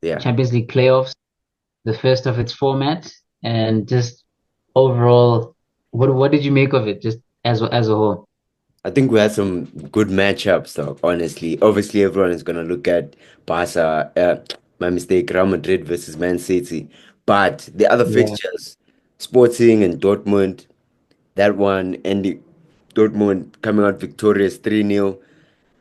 Yeah. Champions League Play-Offs, the first of its format, and just overall, what did you make of it, just as a whole? I think we had some good matchups, though, honestly. Obviously, everyone is going to look at Barca, my mistake, Real Madrid versus Man City. But the other Yeah, fixtures, Sporting and Dortmund, that one, and Dortmund coming out victorious 3-0.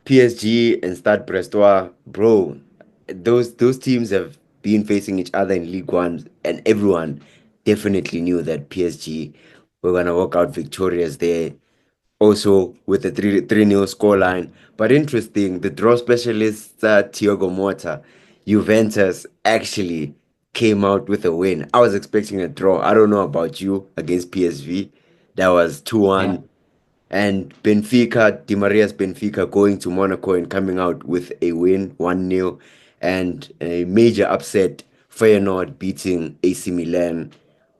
PSG and Stade Brestois, bro, those teams have been facing each other in League One, and everyone definitely knew that PSG were gonna walk out victorious there. Also with the 3-0 scoreline. But interesting, the draw specialist Thiago Motta, Juventus actually came out with a win. I was expecting a draw. I don't know about you against PSV. That was yeah. 2-1. And Benfica, Di Maria's Benfica going to Monaco and coming out with a win, 1-0, and a major upset, Feyenoord beating AC Milan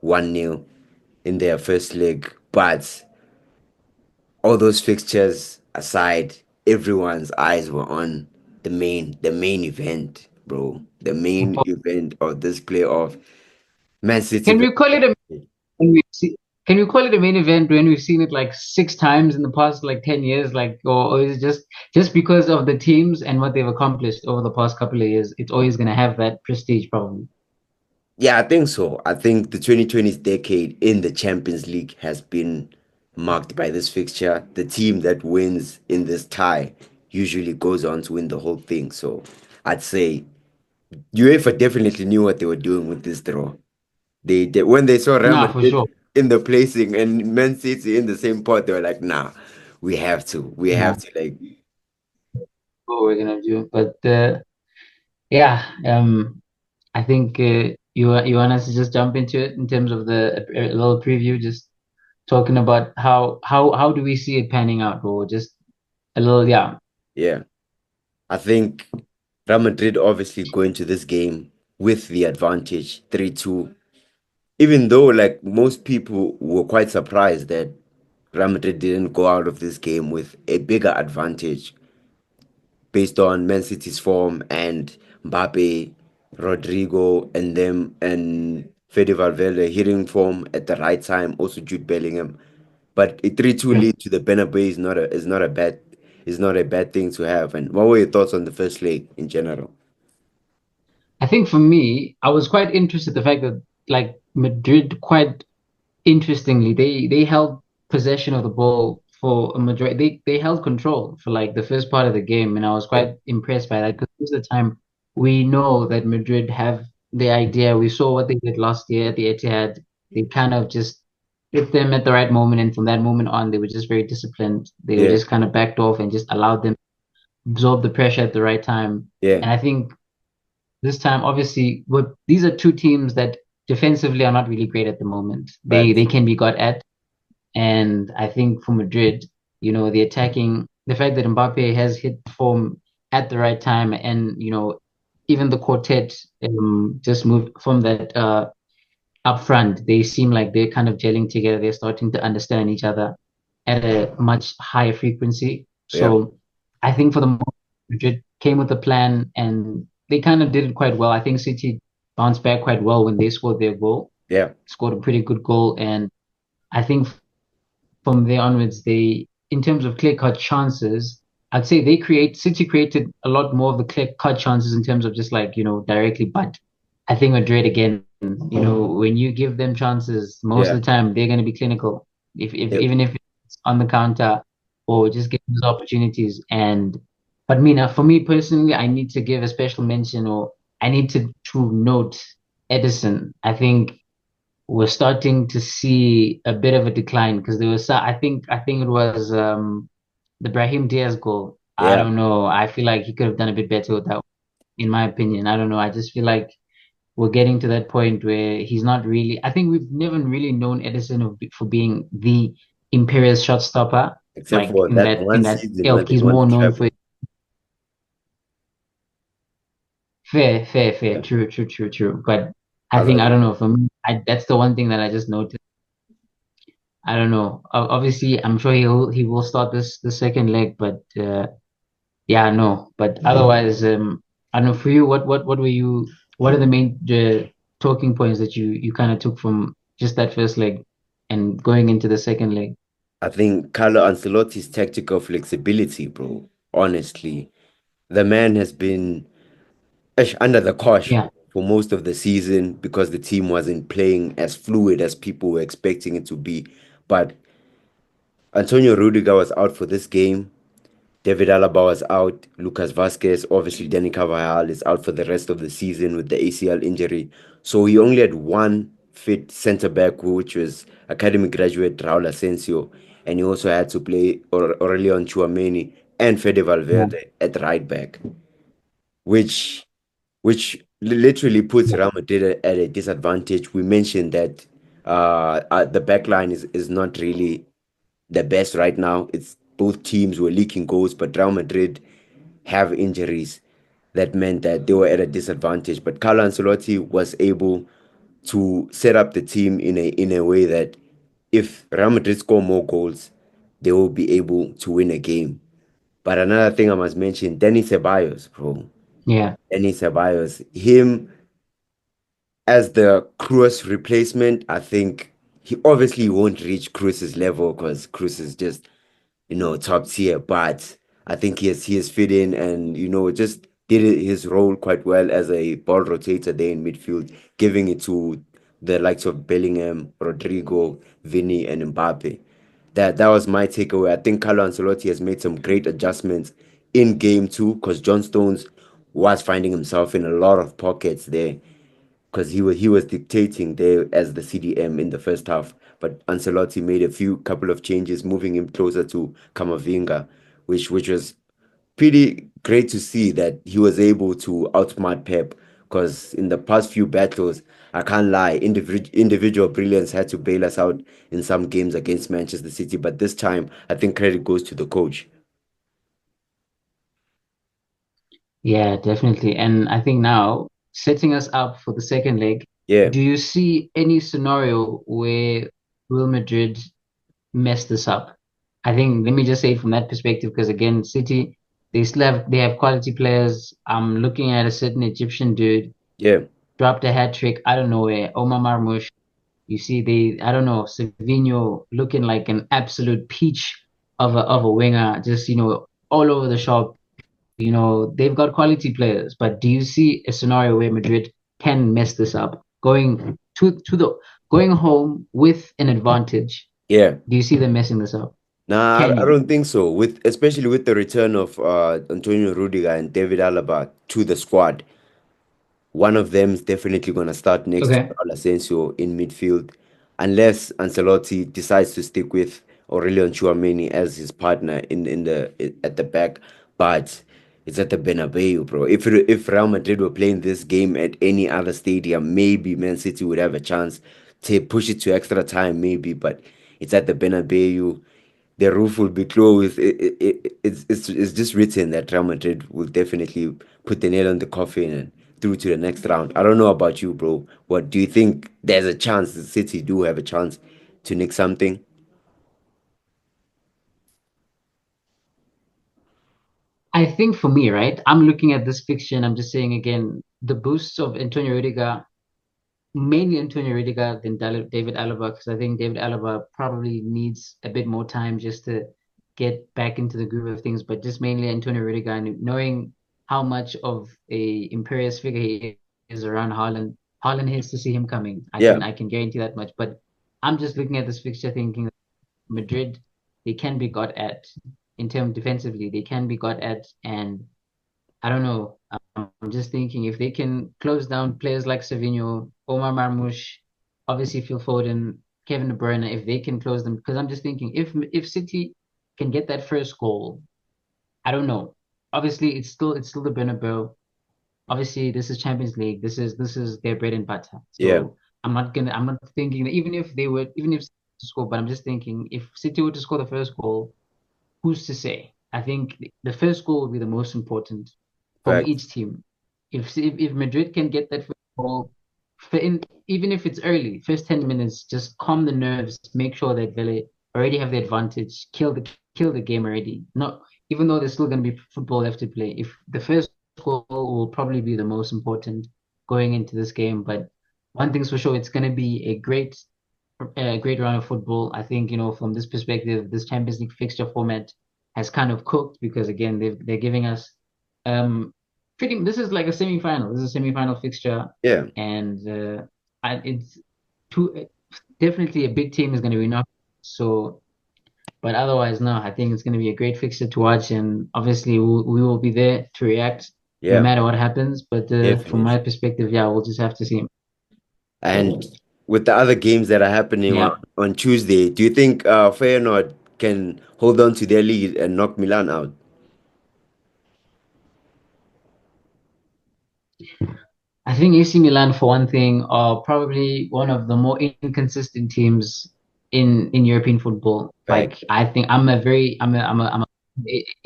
1-0 in their first leg. But all those fixtures aside, everyone's eyes were on the main event, bro. The main event of this playoff. Man City Can we call it a versus when we see, can we call it a main event when we've seen it like 6 times in the past like 10 years, like or is it just because of the teams and what they've accomplished over the past couple of years, it's always gonna have that prestige probably. Yeah, I think so. I think the 2020s decade in the Champions League has been marked by this fixture. The team that wins in this tie usually goes on to win the whole thing. So I'd say UEFA definitely knew what they were doing with this draw. When they saw Real Nah, for Madrid sure. in the placing and Man City in the same pot, they were like, nah, we Yeah, have to like, what we're gonna do. But yeah, I think you want us to just jump into it in terms of a little preview, just talking about how do we see it panning out, or just a little, yeah. yeah. I think Real Madrid obviously go into this game with the advantage, 3-2. Even though like most people were quite surprised that Real Madrid didn't go out of this game with a bigger advantage based on Man City's form and Mbappe, Rodrigo, and them and Fede Valverde hitting form at the right time, also Jude Bellingham. But a 3-2 Yeah. lead to the Bernabeu is not a bad thing to have. And what were your thoughts on the first leg in general? I think for me, I was quite interested the fact that like Madrid quite interestingly, they held possession of the ball for a majority. They held control for like the first part of the game, and I was Yeah, quite impressed by that because most of the time we know that Madrid have the idea. We saw what they did last year at the Etihad. They kind of just hit them at the right moment, and from that moment on, they were just very disciplined. They were yeah, just kind of backed off and just allowed them to absorb the pressure at the right time. yeah, And I think this time, obviously, what these are two teams that defensively are not really great at the moment. They but can be got at. And I think for Madrid, the attacking, the fact that Mbappe has hit form at the right time, and even the quartet just moved from that up front. They seem like they're kind of gelling together. They're starting to understand each other at a much higher frequency. yeah, So I think for the most, Madrid came with a plan, and they kind of did it quite well. I think City bounced back quite well when they scored their goal, yeah, scored a pretty good goal, and I think from there onwards, in terms of clear-cut chances, I'd say City created a lot more of the clear-cut chances in terms of just like, directly. But I think Madrid again, when you give them chances, most yeah, of the time they're going to be clinical. If yeah. even if it's on the counter or just give those opportunities. But Mina, for me personally, I need to give a special mention, or I need to note Edison. I think we're starting to see a bit of a decline because there was I think it was the Brahim Diaz goal. I Yeah. don't know. I feel like he could have done a bit better with that, in my opinion. I don't know. I just feel like we're getting to that point where he's not really. I think we've never really known Edison for being the imperious shot stopper. Except Like for in that that one in that season when ilk, they he's won the more known for treble. fair, fair, fair. Yeah. True, true, true, true. But I Other, don't know. For me, that's the one thing that I just noticed. I don't know. Obviously, I'm sure he will start the second leg, but yeah, no. But otherwise, I don't know. For you, what were you? what are the main talking points that you kind of took from just that first leg and going into the second leg? I think Carlo Ancelotti's tactical flexibility, bro. Honestly, the man has been under the cosh Yeah, for most of the season because the team wasn't playing as fluid as people were expecting it to be. But Antonio Rudiger was out for this game. David Alaba was out. Lucas Vasquez, obviously Danny Carvajal is out for the rest of the season with the ACL injury. So he only had one fit centre back, which was academy graduate Raul Asensio. And he also had to play Aurelion Chouameni and Fede yeah, Valverde at right back, which literally puts yeah, Real Madrid at a disadvantage. We mentioned that the back line is not really the best right now. It's both teams were leaking goals, but Real Madrid have injuries that meant that they were at a disadvantage. But Carlo Ancelotti was able to set up the team in a way that if Real Madrid score more goals, they will be able to win a game. But another thing I must mention, Dennis Ceballos, bro. yeah. Dennis Ceballos, him as the Cruz replacement, I think he obviously won't reach Cruz's level because Cruz is just top tier. But I think he has fit in and just did his role quite well as a ball rotator there in midfield, giving it to the likes of Bellingham, Rodrigo, Vinny, and Mbappe. That was my takeaway. I think Carlo Ancelotti has made some great adjustments in game two because John Stones was finding himself in a lot of pockets there because he was dictating there as the CDM in the first half. But Ancelotti made a few couple of changes, moving him closer to Camavinga, which was pretty great to see that he was able to outsmart Pep. Because in the past few battles, I can't lie, individual brilliance had to bail us out in some games against Manchester City. But this time, I think credit goes to the coach. Yeah, definitely. And I think now setting us up for the second leg, Yeah, do you see any scenario where Real Madrid mess this up? I think let me just say it from that perspective, because again, City, they have quality players. I'm looking at a certain Egyptian dude yeah, dropped a hat trick out of nowhere. Omar Marmoush. You see, I don't know, Savinho looking like an absolute peach of a winger, just all over the shop. They've got quality players, but do you see a scenario where Madrid can mess this up, going home with an advantage? yeah. Do you see them messing this up? Nah, Can I you? don't think so. Especially with the return of Antonio Rudiger and David Alaba to the squad, one of them is definitely going to start next to Okay. Raul Asensio in midfield, unless Ancelotti decides to stick with Aurelion Chouameni as his partner at the back. But it's at the Bernabeu, bro. If Real Madrid were playing this game at any other stadium, maybe Man City would have a chance to push it to extra time, maybe. But it's at the Bernabeu. The roof will be closed. It's just written that Real Madrid will definitely put the nail on the coffin and through to the next round. I don't know about you, bro. What do you think? There's a chance the City do have a chance to nick something? I think for me, right, I'm looking at this fixture and I'm just saying again, the boosts of Antonio Rudiger, mainly Antonio Rudiger than David Alaba, because I think David Alaba probably needs a bit more time just to get back into the groove of things. But just mainly Antonio Rudiger, and knowing how much of a imperious figure he is around Haaland, Haaland hates to see him coming. I Yeah, can I can guarantee that much. But I'm just looking at this fixture thinking that Madrid, they can be got at in terms defensively, they can be got at, and I don't know. I'm just thinking if they can close down players like Savinho, Omar Marmoush, obviously Phil Foden, Kevin De Bruyne, if they can close them, because I'm just thinking if City can get that first goal, I don't know. Obviously, it's still the Bernabeu. Obviously, this is Champions League. This is their bread and butter. yeah, So I'm not thinking that even if City to score, but I'm just thinking if City were to score the first goal, who's to say? I think the first goal will be the most important from fact. each team. If Madrid can get that first goal, even if it's early, first 10 minutes, just calm the nerves, make sure that Vele already have the advantage, kill the game already. Not even though there's still going to be football left to play. If the first goal will probably be the most important going into this game. But one thing's for sure, it's going to be a great round of football. I think, from this perspective, this Champions League fixture format has kind of cooked because again, they're giving us um pretty. This is like a semi-final. This is a semi-final fixture, Yeah. and it's two definitely a big team is going to be knocked. So, but otherwise, no, I think it's going to be a great fixture to watch, and obviously we will be there to react no Yeah, matter what happens. But from my definitely. perspective, yeah, we'll just have to see. And with the other games that are happening Yeah. on Tuesday, do you think Feyenoord can hold on to their lead and knock Milan out? I think AC Milan, for one thing, are probably one of the more inconsistent teams in European football. Fact. Like, I think I'm a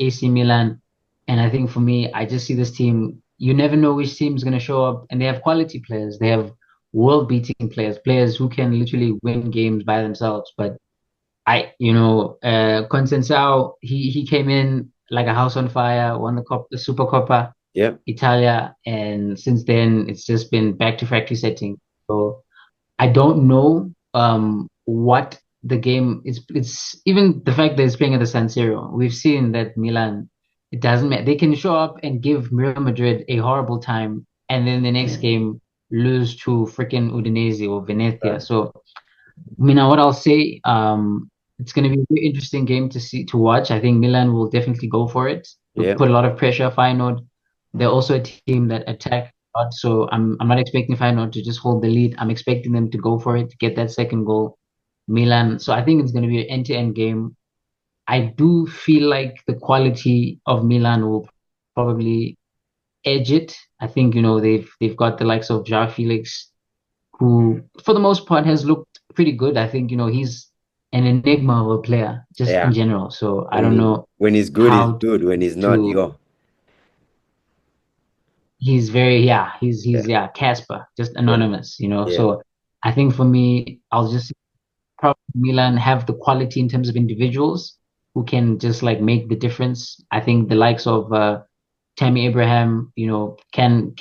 AC Milan, and I think for me, I just see this team. You never know which team is going to show up, and they have quality players. They have world-beating players, players who can literally win games by themselves. But Conceição, he came in like a house on fire, won the Super Coppa Yeah, Italia, and since then it's just been back to factory setting. So I don't know what the game is. It's even the fact that it's playing at the San Siro. We've seen that Milan, it doesn't matter. They can show up and give Real Madrid a horrible time, and then the next game lose to freaking Udinese or Venezia. fact. So what I'll say, it's going to be a very interesting game to watch. I think Milan will definitely go for it. They'll Yeah, put a lot of pressure. Feyenoord, they're also a team that attack a lot, so I'm not expecting Feyenoord to just hold the lead. I'm expecting them to go for it, to get that second goal. Milan, so I think it's going to be an end-to-end game. I do feel like the quality of Milan will probably edge it. I think they've got the likes of João Felix, who for the most part has looked pretty good. I think, he's an enigma of a player just in yeah. general. So I don't When know when he's good, he's how good. When he's not, to yo, he's very yeah, he's yeah, yeah, Casper, just yeah, anonymous. yeah, So I think for me, I'll just probably Milan have the quality in terms of individuals who can just like make the difference. I think the likes of Tammy Abraham, can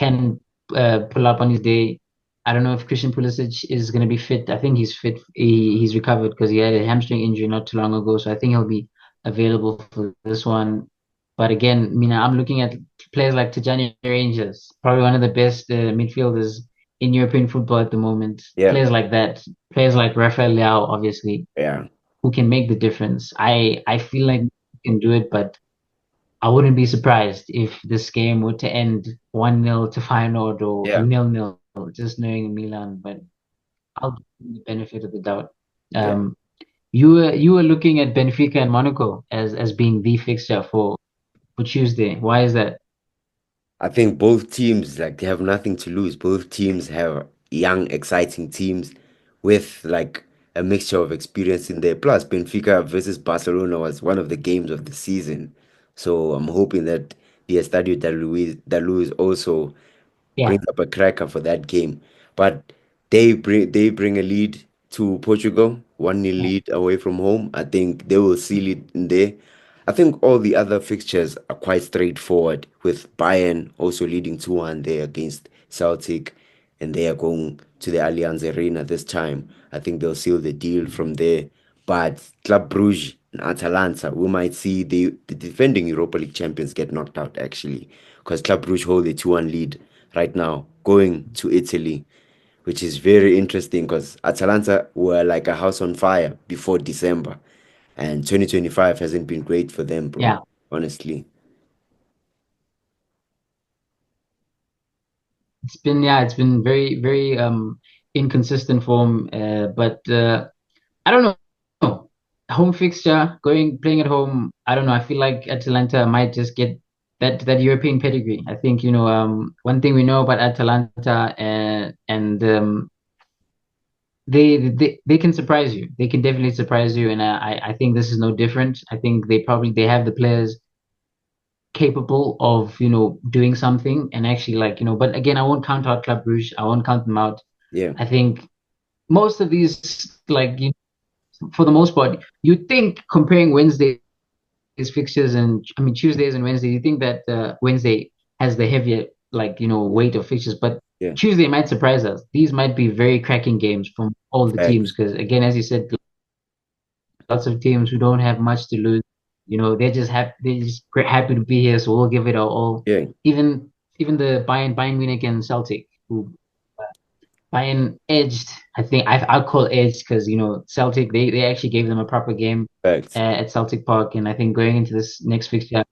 pull up on his day. I don't know if Christian Pulisic is going to be fit. I think he's fit. He's recovered because he had a hamstring injury not too long ago. So I think he'll be available for this one. But again, I'm looking at players like Tijani Rangers, probably one of the best midfielders in European football at the moment. yeah, Players like that, players like Rafael Leao, obviously, yeah, who can make the difference. I feel like he can do it, but I wouldn't be surprised if this game were to end 1-0 to Feyenoord or yeah, 0-0, just knowing Milan, but I'll give them the benefit of the doubt. yeah. Um, you were looking at Benfica and Monaco as being the fixture for Tuesday. Why is that? I think both teams like they have nothing to lose. Both teams have young, exciting teams with like a mixture of experience in there. Plus, Benfica versus Barcelona was one of the games of the season. So I'm hoping that the Estadio da Luz also Yeah, bring up a cracker for that game. But they bring a lead to Portugal, 1-0 yeah, lead away from home. I think they will seal it in there. I think all the other fixtures are quite straightforward, with Bayern also leading 2-1 there against Celtic, and they are going to the Allianz Arena this time. I think they'll seal the deal from there. But Club Brugge and Atalanta, we might see the defending Europa League champions get knocked out actually, because Club Brugge hold a 2-1 lead right now, going to Italy, which is very interesting because Atalanta were like a house on fire before December, and 2025 hasn't been great for them, bro. yeah. Honestly. It's been very, very inconsistent form. But I don't know. Home fixture, playing at home. I don't know. I feel like Atalanta might just get that European pedigree. I think, one thing we know about Atalanta, and they can surprise you. They can definitely surprise you, and I think this is no different. I think they have the players capable of, doing something and actually, like, but again, I won't count out Club Brugge. I won't count them out. Yeah, I think most of these, like, for the most part, you think comparing Wednesday's fixtures and Tuesdays and Wednesdays, you think that Wednesday has the heavier, like, weight of fixtures, but Yeah. Tuesday might surprise us. These might be very cracking games from all the teams Facts. because, again, as you said, lots of teams who don't have much to lose. They're just happy to be here, so we'll give it our all. Yeah. Even even the Bayern Munich and Celtic, who Bayern edged. I think I'll call edged because Celtic they actually gave them a proper game Facts. at Celtic Park, and I think going into this next fixture,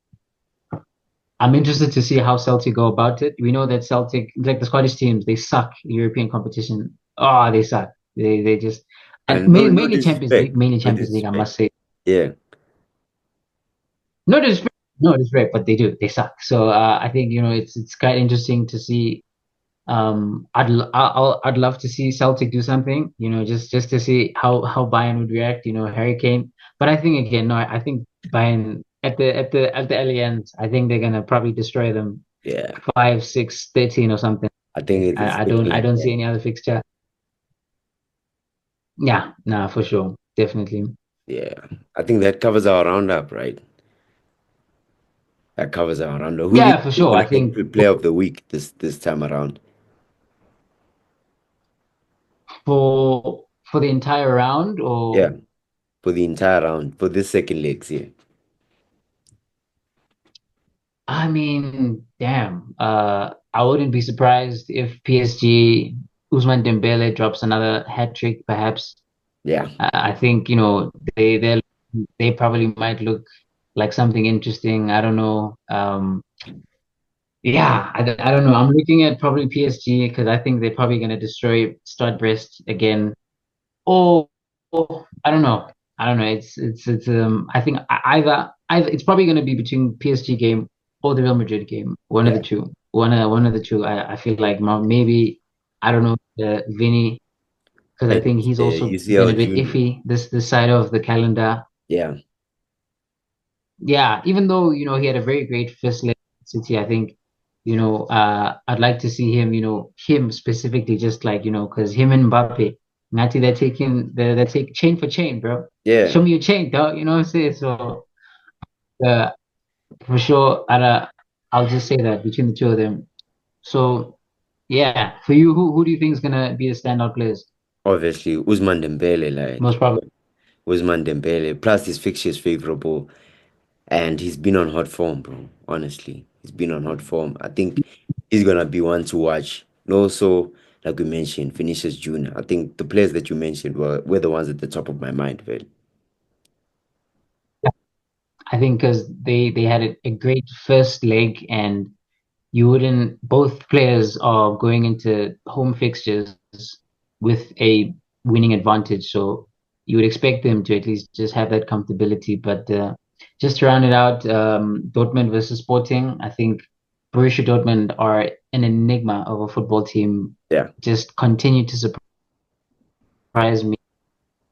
I'm interested to see how Celtic go about it. We know that Celtic, like the Scottish teams, they suck European competition. Oh, they suck. They just and And no mainly Champions League, disrespect. mainly No Champions League, I disrespect. must say. Yeah. No disrespect, no disrespect, but they do. They suck. So I think it's quite interesting to see. I'd love to see Celtic do something. Just to see how Bayern would react. Harry Kane. But I think again, no, I think Bayern at the Allianz, I think they're gonna probably destroy them Yeah. 5-6-13 or something. I think it's I don't looking I like don't that. see any other fixture. Yeah, nah, for sure, definitely. Yeah. I think that covers our roundup, right? That covers our roundup. Who do you Yeah, think for is sure. gonna I get think player of the week this time around? for the entire round, or Yeah. For the entire round, for this second legs, yeah. I mean, damn. I wouldn't be surprised if PSG Ousmane Dembele drops another hat trick, perhaps. Yeah. I think, they probably might look like something interesting. I don't know. Yeah, I don't know. I'm looking at probably PSG because I think they're probably going to destroy Brest again. Or, or I don't know. I don't know. It's I think either it's probably going to be between PSG game or the Real Madrid game. One of the Yeah. two. One of the two. I feel like maybe I don't know Vinny because I And think he's also been UCL a bit Junior. iffy this side of the calendar. Yeah. Yeah, even though he had a very great first leg at City, I think I'd like to see him, him specifically, just like because him and Mbappe, Nati, they're take chain for chain, bro. Yeah. Show me your chain, dog. You know what I'm saying? So uh, for sure, I'll just say that between the two of them. So yeah, for you, who do you think is gonna be the standout players? Obviously, Usman Dembele, like Most probably. Usman Dembele. Plus, his fixture is favorable, and he's been on hot form, bro. Honestly, he's been on hot form. I think he's gonna be one to watch. And also, like we mentioned, Vinicius Junior. I think the players that you mentioned were the ones at the top of my mind, Vel. I think because they had a great first leg and you wouldn't both players are going into home fixtures with a winning advantage, so you would expect them to at least just have that comfortability. But just to round it out, Dortmund versus Sporting, I think Borussia Dortmund are an enigma of a football team. Yeah, Just continue to surprise me.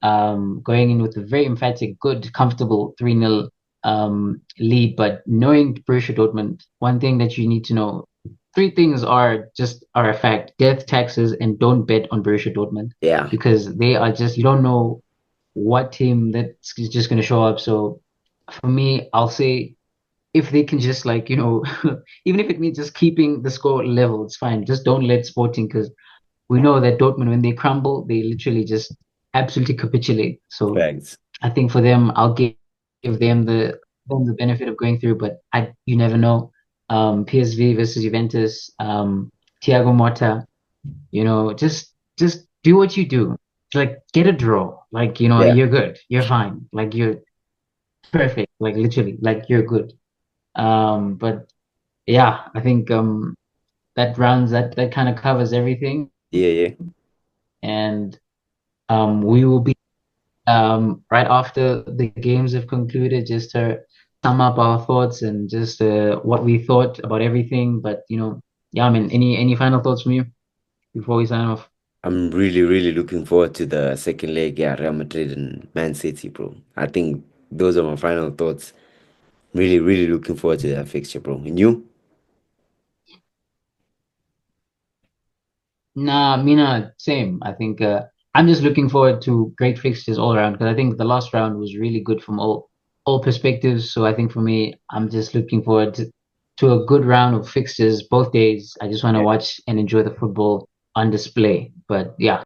Going in with a very emphatic, good, comfortable 3-0 lead. But knowing Borussia Dortmund, one thing that you need to know, three things are a fact: death, taxes, and don't bet on Borussia Dortmund yeah, because they are just you don't know what team that's just going to show up. So for me, I'll say if they can just even if it means just keeping the score level, it's fine. Just don't let Sporting because we know that Dortmund, when they crumble, they literally just absolutely capitulate. So facts. I think for them, I'll give them the benefit of going through, but you never know. PSV versus Juventus, Thiago Motta, just do what you do. Like get a draw. Like, Yeah, you're good. You're fine. Like you're perfect. Like literally, like you're good. But yeah, I think that kind of covers everything. yeah, yeah. And we will be right after the games have concluded, just to sum up our thoughts and just what we thought about everything. But yeah, I mean, any final thoughts from you before we sign off? I'm really, really looking forward to the second leg. Yeah, Real Madrid and Man City, bro. I think those are my final thoughts. Really, really looking forward to that fixture, bro. And you? Nah, Mina, same. I think I'm just looking forward to great fixtures all around because I think the last round was really good from all perspectives. So I think for me, I'm just looking forward to a good round of fixtures both days. I just want to Yeah. watch and enjoy the football on display. But yeah.